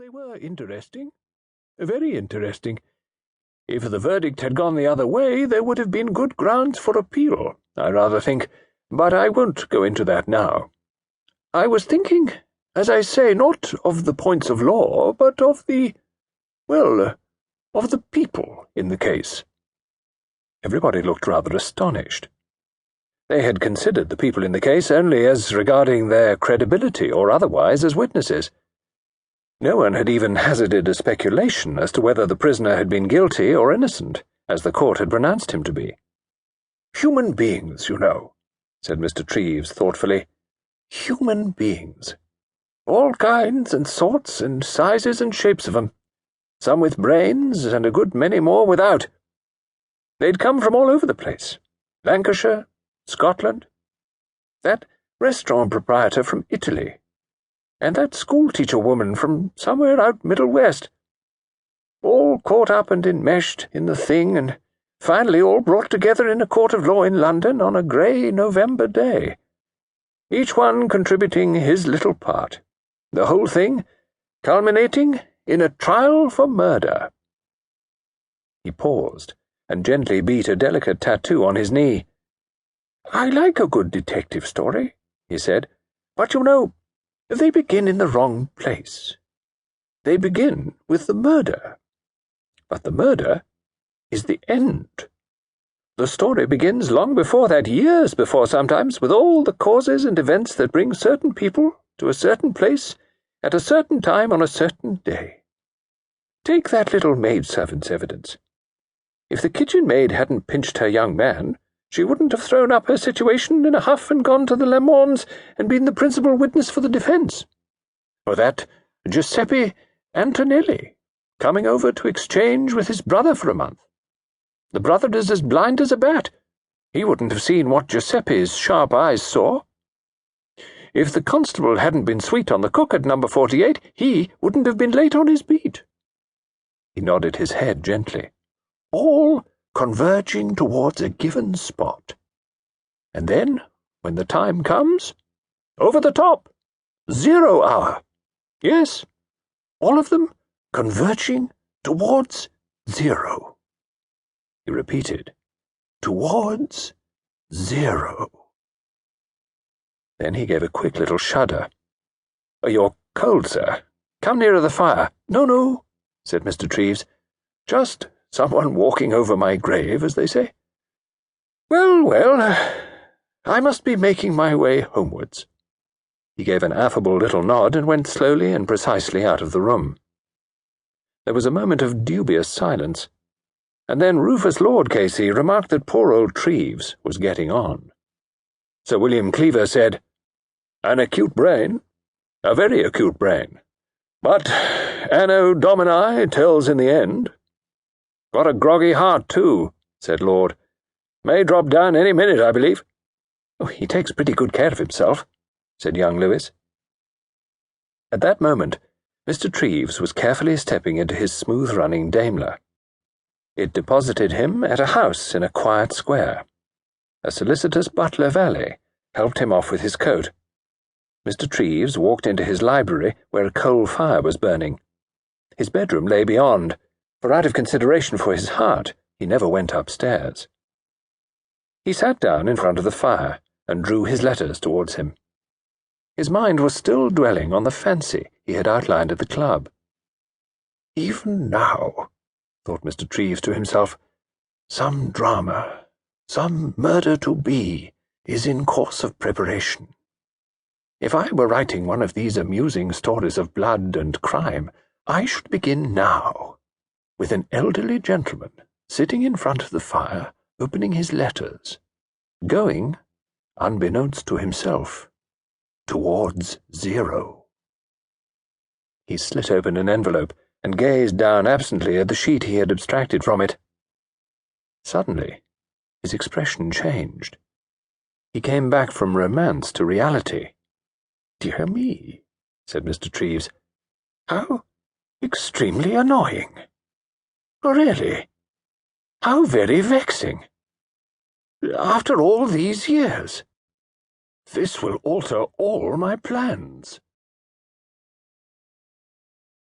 they were interesting. Very interesting. If the verdict had gone the other way, there would have been good grounds for appeal, I rather think, but I won't go into that now. I was thinking, as I say, not of the points of law, but of the people in the case. Everybody looked rather astonished. They had considered the people in the case only as regarding their credibility or otherwise as witnesses. No one had even hazarded a speculation as to whether the prisoner had been guilty or innocent, as the court had pronounced him to be. "Human beings, you know," said Mr. Treves thoughtfully. "Human beings. All kinds and sorts and sizes and shapes of 'em. Some with brains and a good many more without. They'd come from all over the place. Lancashire, Scotland, that restaurant proprietor from Italy, and that school-teacher woman from somewhere out Middle West. All caught up and enmeshed in the thing, and finally all brought together in a court of law in London on a grey November day, each one contributing his little part, the whole thing culminating in a trial for murder." He paused and gently beat a delicate tattoo on his knee. "I like a good detective story," he said, "but you know, they begin in the wrong place. They begin with the murder. But the murder is the end. The story begins long before that, years before sometimes, with all the causes and events that bring certain people to a certain place at a certain time on a certain day. Take that little maidservant's evidence. If the kitchen maid hadn't pinched her young man, she wouldn't have thrown up her situation in a huff and gone to the Lamornes and been the principal witness for the defence. Or that Giuseppe Antonelli, coming over to exchange with his brother for a month. The brother is as blind as a bat. He wouldn't have seen what Giuseppe's sharp eyes saw. If the constable hadn't been sweet on the cook at number 48, he wouldn't have been late on his beat." He nodded his head gently. "All converging towards a given spot. And then, when the time comes, over the top, 0 hour. Yes, all of them converging towards 0. He repeated, "Towards 0. Then he gave a quick little shudder. "You're cold, sir. Come nearer the fire." No, said Mr. Treves. "Just someone walking over my grave, as they say. Well, I must be making my way homewards." He gave an affable little nod and went slowly and precisely out of the room. There was a moment of dubious silence, and then Rufus Lord Casey remarked that poor old Treves was getting on. Sir William Cleaver said, "An acute brain, a very acute brain, but Anno Domini tells in the end." "Got a groggy heart, too," said Lord. "May drop down any minute, I believe." "Oh, he takes pretty good care of himself," said young Lewis. At that moment, Mr. Treves was carefully stepping into his smooth-running Daimler. It deposited him at a house in a quiet square. A solicitous butler valet helped him off with his coat. Mr. Treves walked into his library, where a coal fire was burning. His bedroom lay beyond, for out of consideration for his heart, he never went upstairs. He sat down in front of the fire and drew his letters towards him. His mind was still dwelling on the fancy he had outlined at the club. "Even now," thought Mr. Treves to himself, "some drama, some murder to be, is in course of preparation. If I were writing one of these amusing stories of blood and crime, I should begin now, with an elderly gentleman sitting in front of the fire, opening his letters, going, unbeknownst to himself, towards 0. He slit open an envelope and gazed down absently at the sheet he had abstracted from it. Suddenly, his expression changed. He came back from romance to reality. "Dear me," said Mr. Treves. "How extremely annoying. Really, how very vexing. After all these years. This will alter all my plans."